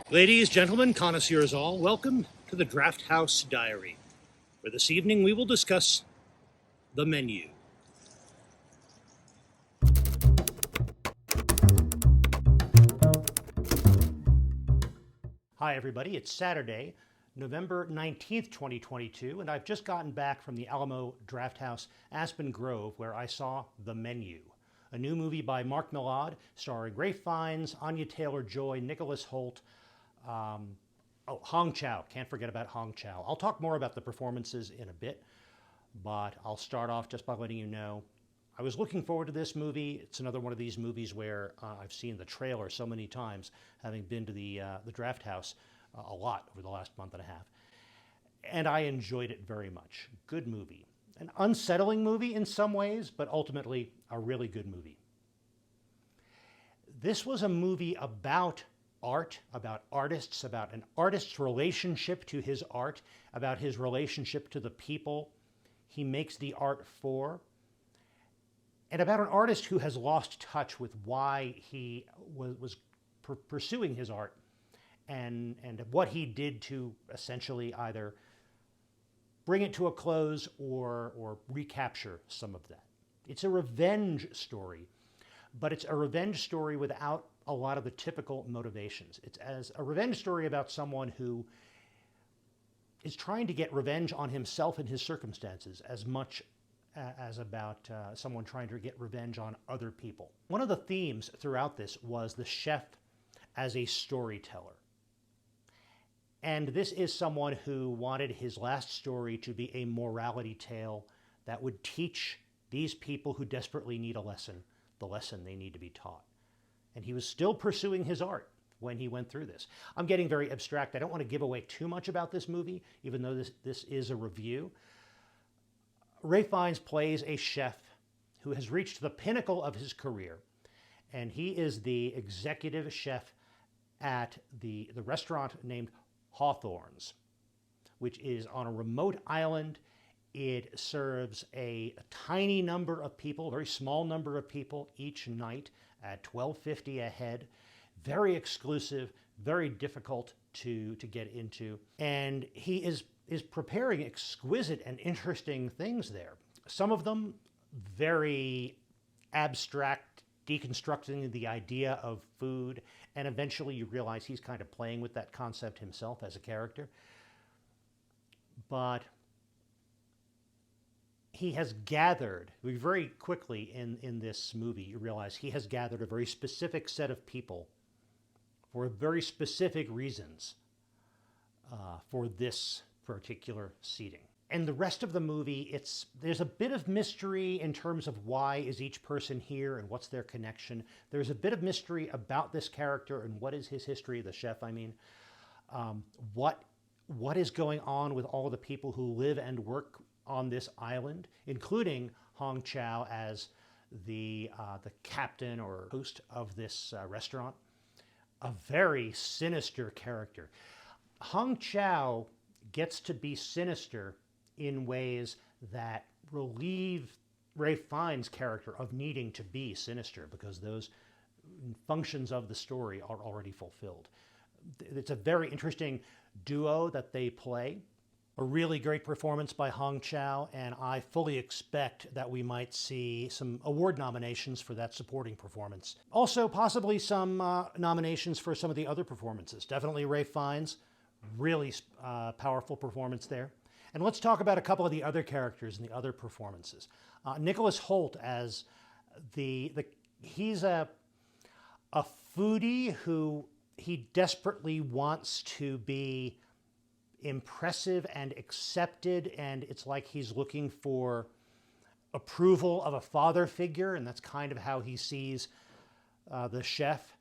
Ladies, gentlemen, connoisseurs all, welcome to the Drafthouse Diary, where this evening we will discuss the menu. Hi, everybody. It's Saturday, November 19th, 2022, and I've just gotten back from the Alamo Drafthouse Aspen Grove, where I saw The Menu, a new movie by MacLeod, starring Ralph Fiennes, Anya Taylor-Joy, Nicholas Hoult, Hong Chow. Can't forget about Hong Chow. I'll talk more about the performances in a bit, but I'll start off just by letting you know I was looking forward to this movie. It's another one of these movies where I've seen the trailer so many times, having been to the Drafthouse a lot over the last month and a half. And I enjoyed it very much. Good movie. An unsettling movie in some ways, but ultimately a really good movie. This was a movie about art, about artists, about an artist's relationship to his art, about his relationship to the people he makes the art for, and about an artist who has lost touch with why he was pursuing his art and what he did to essentially either bring it to a close or recapture some of that. It's a revenge story, but it's a revenge story without a lot of the typical motivations. It's as a revenge story about someone who is trying to get revenge on himself and his circumstances as much as about someone trying to get revenge on other people. One of the themes throughout this was the chef as a storyteller. And this is someone who wanted his last story to be a morality tale that would teach these people who desperately need a lesson, the lesson they need to be taught. And he was still pursuing his art when he went through this. I'm getting very abstract. I don't want to give away too much about this movie, even though this is a review. Ralph Fiennes plays a chef who has reached the pinnacle of his career, and he is the executive chef at the restaurant named Hawthorne's, which is on a remote island. It serves a tiny number of people, a very small number of people each night at $12.50 a head. Very exclusive, very difficult to get into. And he is preparing exquisite and interesting things there. Some of them very abstract, deconstructing the idea of food, and eventually you realize he's kind of playing with that concept himself as a character. But he has gathered, very quickly in this movie, you realize he has gathered a very specific set of people for very specific reasons for this particular seating. And the rest of the movie, there's a bit of mystery in terms of why is each person here and what's their connection. There's a bit of mystery about this character and what is his history, the chef, I mean. What is going on with all the people who live and work on this island, including Hong Chow as the captain or host of this restaurant. A very sinister character. Hong Chow gets to be sinister in ways that relieve Ralph Fiennes' character of needing to be sinister, because those functions of the story are already fulfilled. It's a very interesting duo that they play. A really great performance by Hong Chow, and I fully expect that we might see some award nominations for that supporting performance. Also, possibly some nominations for some of the other performances. Definitely Ralph Fiennes, really powerful performance there. And let's talk about a couple of the other characters and the other performances. Nicholas Hoult as he's a foodie who he desperately wants to be impressive and accepted, and it's like he's looking for approval of a father figure, and that's kind of how he sees the chef.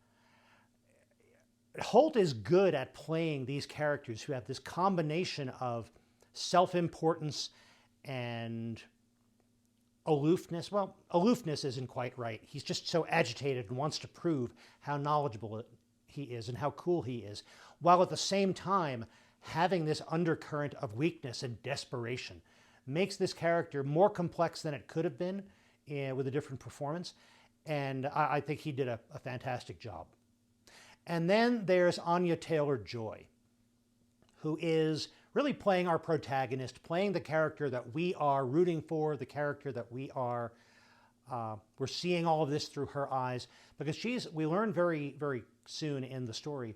Hoult is good at playing these characters who have this combination of self-importance and aloofness. Well, aloofness isn't quite right. He's just so agitated and wants to prove how knowledgeable he is and how cool he is, while at the same time having this undercurrent of weakness and desperation. Makes this character more complex than it could have been with a different performance, and I think he did a fantastic job. And then there's Anya Taylor-Joy, who is really playing our protagonist, playing the character that we are rooting for, the character that we're seeing all of this through her eyes, because we learn very, very soon in the story,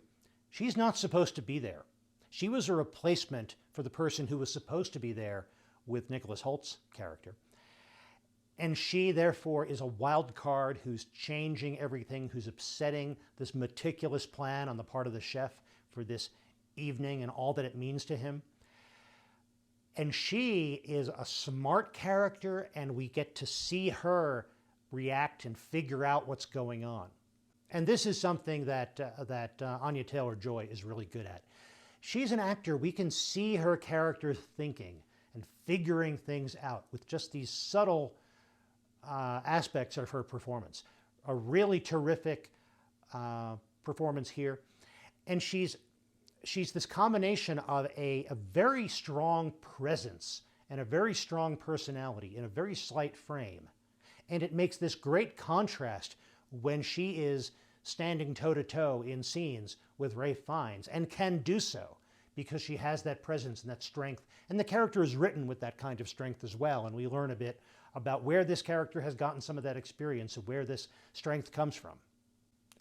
she's not supposed to be there. She was a replacement for the person who was supposed to be there with Nicholas Hoult's character. And she, therefore, is a wild card who's changing everything, who's upsetting this meticulous plan on the part of the chef for this evening and all that it means to him. And she is a smart character, and we get to see her react and figure out what's going on. And this is something that Anya Taylor-Joy is really good at. She's an actor. We can see her character thinking and figuring things out with just these subtle aspects of her performance. A really terrific performance here. And she's this combination of a very strong presence and a very strong personality in a very slight frame. And it makes this great contrast when she is standing toe-to-toe in scenes with Ralph Fiennes, and can do so because she has that presence and that strength. And the character is written with that kind of strength as well, and we learn a bit about where this character has gotten some of that experience and where this strength comes from.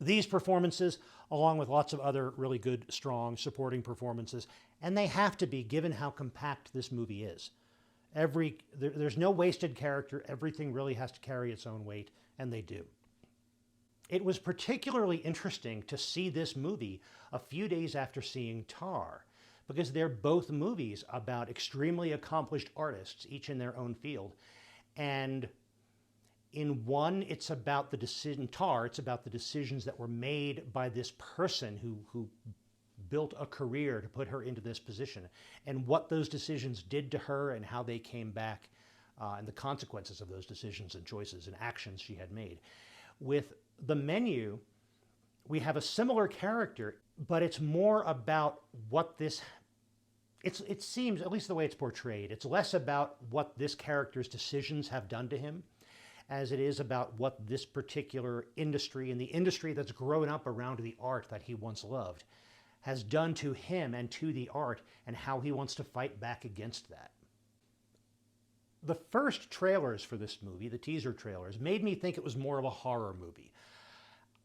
These performances, along with lots of other really good, strong, supporting performances, and they have to be, given how compact this movie is. There's no wasted character. Everything really has to carry its own weight, and they do. It was particularly interesting to see this movie a few days after seeing Tar, because they're both movies about extremely accomplished artists, each in their own field. And in one, it's about the decision, Tar, it's about the decisions that were made by this person who built a career to put her into this position, and what those decisions did to her and how they came back, and the consequences of those decisions and choices and actions she had made. With The Menu, we have a similar character, but it's more about what this, it seems, at least the way it's portrayed, it's less about what this character's decisions have done to him, as it is about what this particular industry, and the industry that's grown up around the art that he once loved, has done to him and to the art, and how he wants to fight back against that. The first trailers for this movie, the teaser trailers, made me think it was more of a horror movie.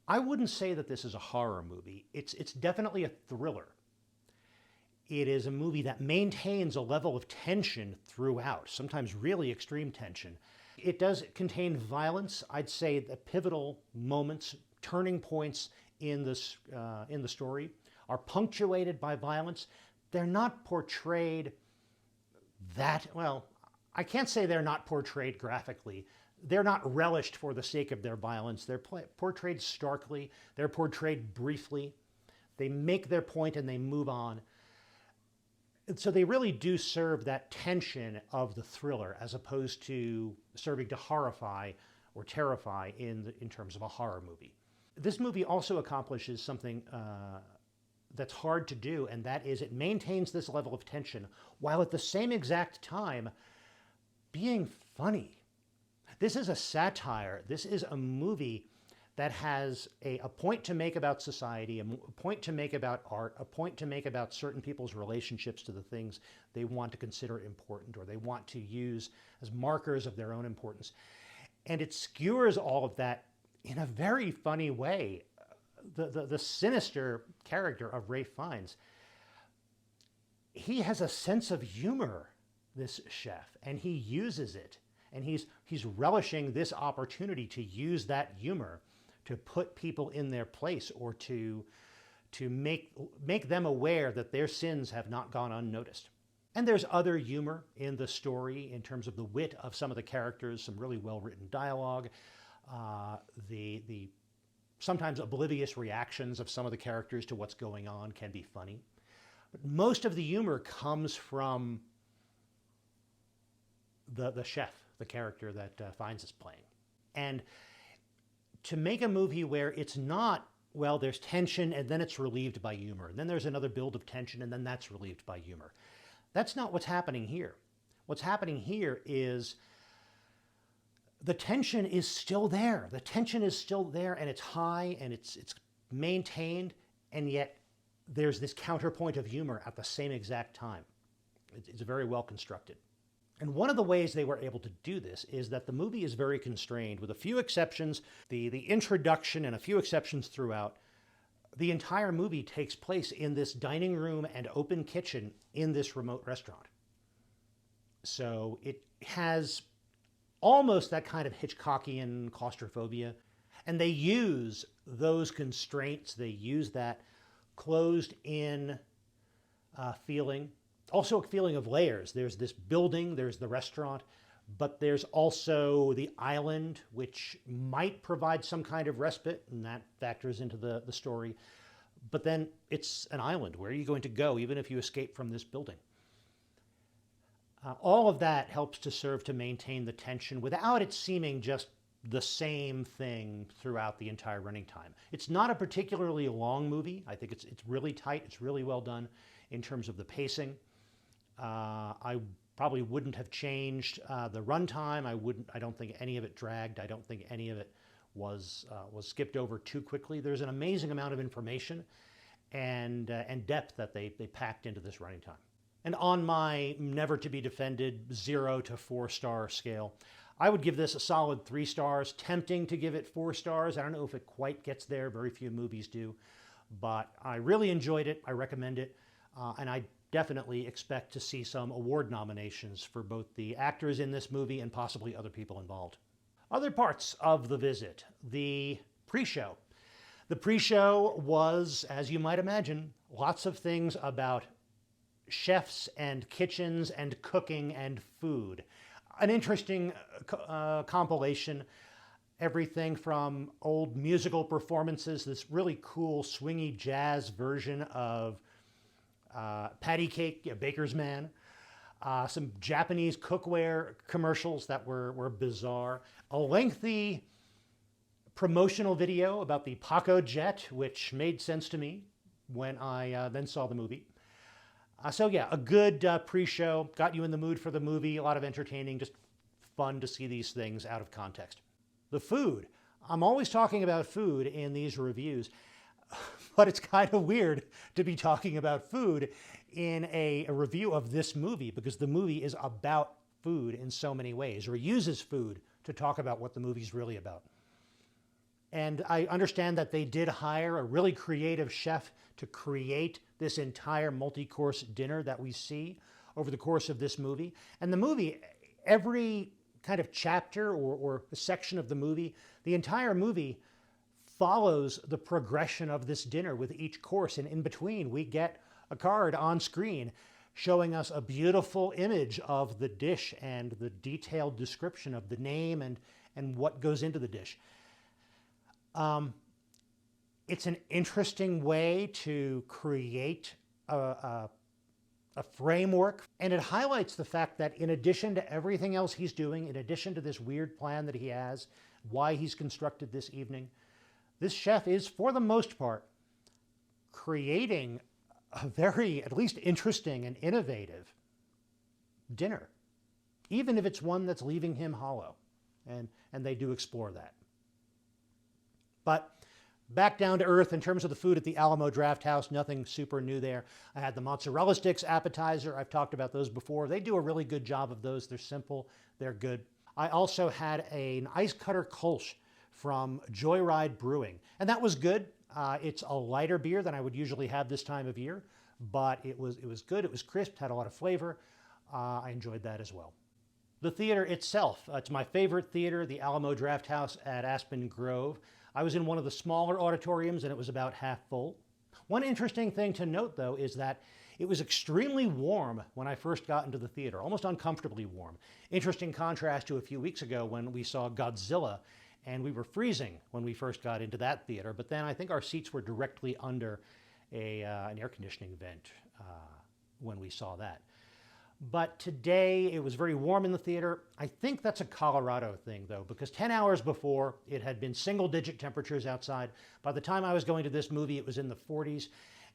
I wouldn't say that this is a horror movie. It's definitely a thriller. It is a movie that maintains a level of tension throughout, sometimes really extreme tension. It does contain violence. I'd say the pivotal moments, turning points in the story are punctuated by violence. They're not portrayed that, well, I can't say they're not portrayed graphically. They're not relished for the sake of their violence. They're portrayed starkly. They're portrayed briefly. They make their point and they move on. And so they really do serve that tension of the thriller, as opposed to serving to horrify or terrify in terms of a horror movie. This movie also accomplishes something that's hard to do, and that is it maintains this level of tension while at the same exact time being funny. This is a satire. This is a movie that has a point to make about society, a point to make about art, a point to make about certain people's relationships to the things they want to consider important or they want to use as markers of their own importance. And it skewers all of that in a very funny way. The sinister character of Ralph Fiennes, he has a sense of humor, this chef, and he uses it. And he's relishing this opportunity to use that humor to put people in their place, or to make them aware that their sins have not gone unnoticed. And there's other humor in the story in terms of the wit of some of the characters, some really well-written dialogue, the sometimes oblivious reactions of some of the characters to what's going on can be funny. But most of the humor comes from the chef, the character that Fiennes is playing. And to make a movie where it's not, well, there's tension and then it's relieved by humor, and then there's another build of tension and then that's relieved by humor. That's not what's happening here. What's happening here is the tension is still there. The tension is still there, and it's high, and it's maintained, and yet there's this counterpoint of humor at the same exact time. It's very well constructed. And one of the ways they were able to do this is that the movie is very constrained, with a few exceptions, the introduction and a few exceptions throughout. The entire movie takes place in this dining room and open kitchen in this remote restaurant. So it has almost that kind of Hitchcockian claustrophobia. And they use those constraints, they use that closed-in feeling. Also a feeling of layers. There's this building, there's the restaurant, but there's also the island, which might provide some kind of respite, and that factors into the story. But then it's an island. Where are you going to go, even if you escape from this building? All of that helps to serve to maintain the tension without it seeming just the same thing throughout the entire running time. It's not a particularly long movie. I think it's really tight. It's really well done in terms of the pacing. I probably wouldn't have changed the runtime. I don't think any of it dragged. I don't think any of it was skipped over too quickly. There's an amazing amount of information and depth that they packed into this running time. And on my never to be defended 0 to 4 star scale, I would give this a solid 3 stars. Tempting to give it 4 stars. I don't know if it quite gets there. Very few movies do. But I really enjoyed it. I recommend it. And I definitely expect to see some award nominations for both the actors in this movie and possibly other people involved. Other parts of the visit. The pre-show. The pre-show was, as you might imagine, lots of things about chefs and kitchens and cooking and food. An interesting compilation. Everything from old musical performances, this really cool swingy jazz version of patty cake, Baker's Man, some Japanese cookware commercials that were bizarre, a lengthy promotional video about the Paco jet, which made sense to me when I then saw the movie. So yeah, a good pre-show, got you in the mood for the movie, a lot of entertaining, just fun to see these things out of context. The food. I'm always talking about food in these reviews, but it's kind of weird to be talking about food in a review of this movie, because the movie is about food in so many ways, or uses food to talk about what the movie's really about. And I understand that they did hire a really creative chef to create this entire multi-course dinner that we see over the course of this movie. And the movie, every kind of chapter or section of the movie, the entire movie follows the progression of this dinner with each course. And in between, we get a card on screen showing us a beautiful image of the dish and the detailed description of the name and what goes into the dish. It's an interesting way to create a framework, and it highlights the fact that in addition to everything else he's doing, in addition to this weird plan that he has, why he's constructed this evening, this chef is, for the most part, creating a very, at least interesting and innovative dinner, even if it's one that's leaving him hollow, and they do explore that. But back down to earth in terms of the food at the Alamo Drafthouse, nothing super new there. I had the mozzarella sticks appetizer. I've talked about those before. They do a really good job of those. They're simple, they're good. I also had an ice cutter Kölsch from Joyride Brewing, and that was good. It's a lighter beer than I would usually have this time of year, but it was good. It was crisp, had a lot of flavor. I enjoyed that as well. The theater itself, it's my favorite theater, the Alamo Drafthouse at Aspen Grove. I was in one of the smaller auditoriums and it was about half full. One interesting thing to note, though, is that it was extremely warm when I first got into the theater, almost uncomfortably warm. Interesting contrast to a few weeks ago when we saw Godzilla, and we were freezing when we first got into that theater, but then I think our seats were directly under an air conditioning vent when we saw that. But today it was very warm in the theater. I think that's a Colorado thing, though, because 10 hours before it had been single-digit temperatures outside. By the time I was going to this movie, it was in the 40s.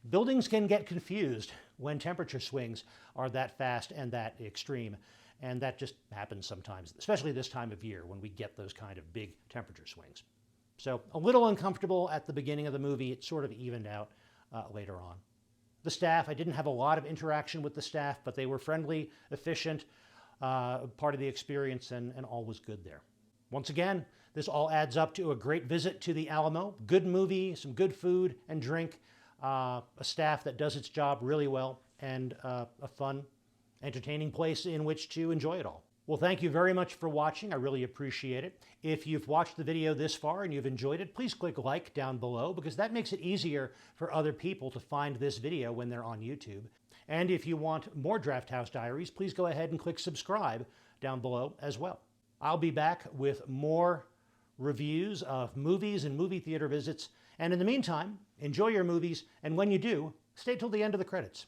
Buildings can get confused when temperature swings are that fast and that extreme. And that just happens sometimes, especially this time of year when we get those kind of big temperature swings. So a little uncomfortable at the beginning of the movie. It sort of evened out later on. The staff, I didn't have a lot of interaction with the staff, but they were friendly, efficient, part of the experience, and all was good there. Once again, this all adds up to a great visit to the Alamo. Good movie, some good food and drink, a staff that does its job really well, and a fun, entertaining place in which to enjoy it all. Well, thank you very much for watching. I really appreciate it. If you've watched the video this far and you've enjoyed it, please click like down below, because that makes it easier for other people to find this video when they're on YouTube. And if you want more Drafthouse Diaries, please go ahead and click subscribe down below as well. I'll be back with more reviews of movies and movie theater visits. And in the meantime, enjoy your movies, and when you do, stay till the end of the credits.